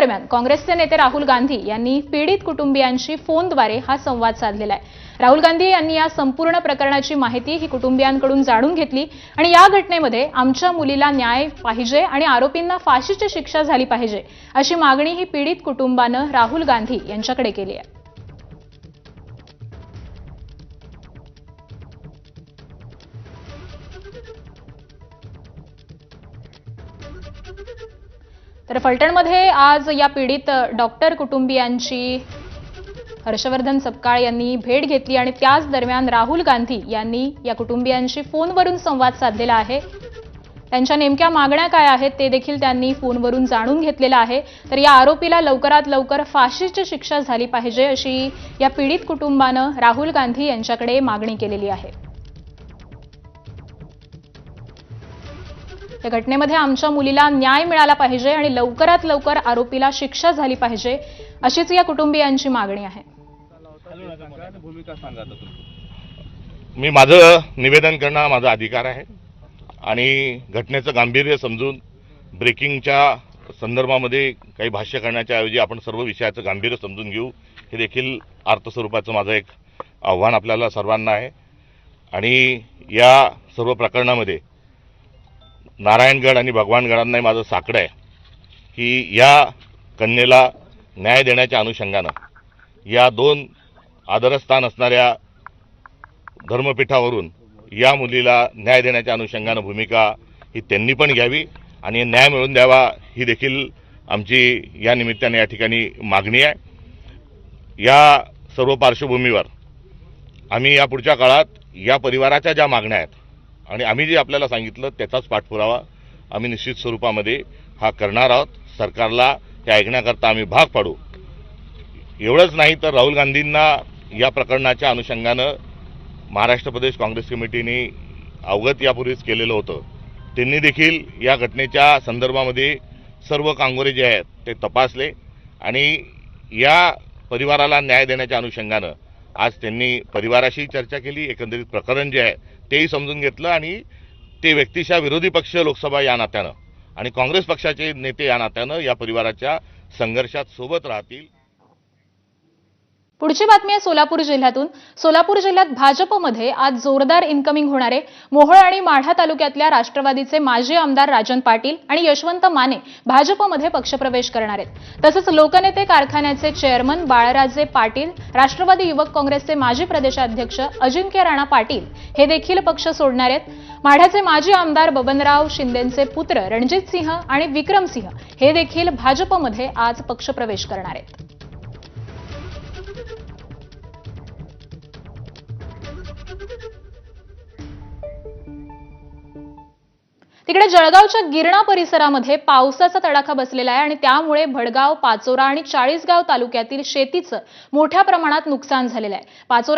दरम्यान काँग्रेसचे नेते राहुल गांधी यांनी पीडित कुटुंबियांशी फोनद्वारे हा संवाद साधलेला आहे। राहुल गांधी यांनी या संपूर्ण प्रकरणाची माहिती ही कुटुंबियांकडून जाणून घेतली आणि या घटनेमध्ये आमच्या मुलीला न्याय पाहिजे आणि आरोपींना फाशीची शिक्षा झाली पाहिजे अशी मागणी ही पीडित कुटुंबानं राहुल गांधी यांच्याकडे केली आहे। तर फलटणमध्ये आज या पीडित डॉक्टर कुटुंबियांची हर्षवर्धन सपकाळ यांनी भेट घेतली आणि त्याच दरम्यान राहुल गांधी यांनी या कुटुंबियांशी फोनवरून संवाद साधलेला आहे। त्यांच्या नेमक्या मागण्या काय आहेत ते देखील त्यांनी फोनवरून जाणून घेतलेलं आहे। तर या आरोपीला लवकरात लवकर फाशीची शिक्षा झाली पाहिजे अशी या पीडित कुटुंबानं राहुल गांधी यांच्याकडे मागणी केलेली आहे। या घटनेमध्ये आमच्या मुलीला न्याय मिळाला पाहिजे आणि लवकरात लवकर आरोपीला शिक्षा झाली पाहिजे अशीच या कुटुंबियांची मागणी आहे। मी माझं निवेदन करणं हा माझा अधिकार आहे आणि घटनेचं गांभीर्य समजून ब्रेकिंगच्या संदर्भामध्ये काही भाष्य करण्याच्या ऐवजी आपण सर्व विषयाचं गांभीर्य समजून घेऊ हे देखील अर्थस्वरूपाचं माझं एक आव्हान आपल्याला सर्वांना आहे। आणि या सर्व प्रकरणामध्ये नारायणगड आणि भगवानगडांनाही माझं साकडं आहे की या कन्येला न्याय देण्याच्या अनुषंगानं या दोन आदरस्थान असणाऱ्या धर्मपीठावरून या मुलीला न्याय देण्याच्या अनुषंगानं भूमिका ही त्यांनी पण घ्यावी आणि न्याय मिळवून द्यावा ही देखील आमची या निमित्ताने या ठिकाणी मागणी आहे। या सर्व पार्श्वभूमीवर आम्ही या पुढच्या काळात या परिवाराच्या ज्या मागण्या आहेत आणि आम्ही जे आपल्याला सांगितलं त्याचाच पाठपुरावा आम्ही निश्चित स्वरूपामध्ये हा करणार आहोत। सरकारला हे ऐकण्याकरता आम्ही भाग पाडू। एवढंच नाही तर राहुल गांधींना या प्रकरणाच्या अनुषंगानं महाराष्ट्र प्रदेश काँग्रेस कमिटीने अवगत यापूर्वीच केलेलं होतं। त्यांनी देखील या घटनेच्या संदर्भामध्ये सर्व कांगोरे जे आहेत ते तपासले आणि या परिवाराला न्याय देण्याच्या अनुषंगानं आज त्यांनी परिवाराशी चर्चा केली। एकंदरीत प्रकरण जे आहे तेही समजून घेतलं आणि ते व्यक्तिशः विरोधी पक्ष लोकसभा या नात्यानं आणि काँग्रेस पक्षाचे नेते या नात्यानं या परिवाराच्या संघर्षात सोबत राहतील। पुढची बातमी आहे सोलापूर जिल्ह्यातून। सोलापूर जिल्ह्यात भाजपमध्ये आज जोरदार इनकमिंग होणार आहे। मोहोळ आणि माढा तालुक्यातल्या राष्ट्रवादीचे माजी आमदार राजन पाटील आणि यशवंत माने भाजपमध्ये पक्षप्रवेश करणार आहेत। तसंच लोकनेते कारखान्याचे चेअरमन बाळराजे पाटील, राष्ट्रवादी युवक काँग्रेसचे माजी प्रदेशाध्यक्ष अजिंक्य राणा पाटील हे देखील पक्ष सोडणार आहेत। माढ्याचे माजी आमदार बबनराव शिंदेंचे पुत्र रणजित सिंह आणि विक्रम सिंह हे देखील भाजपमध्ये आज पक्षप्रवेश करणार आहेत। तिकडे जळगावच्या गिरणा परिसरामध्ये पावसाचा तडाखा बसलेला आहे आणि त्यामुळे भडगाव, पाचोरा आणि चाळीसगाव तालुक्यातील शेतीचं मोठ्या प्रमाणात नुकसान झालेलं आहे। पाचोरा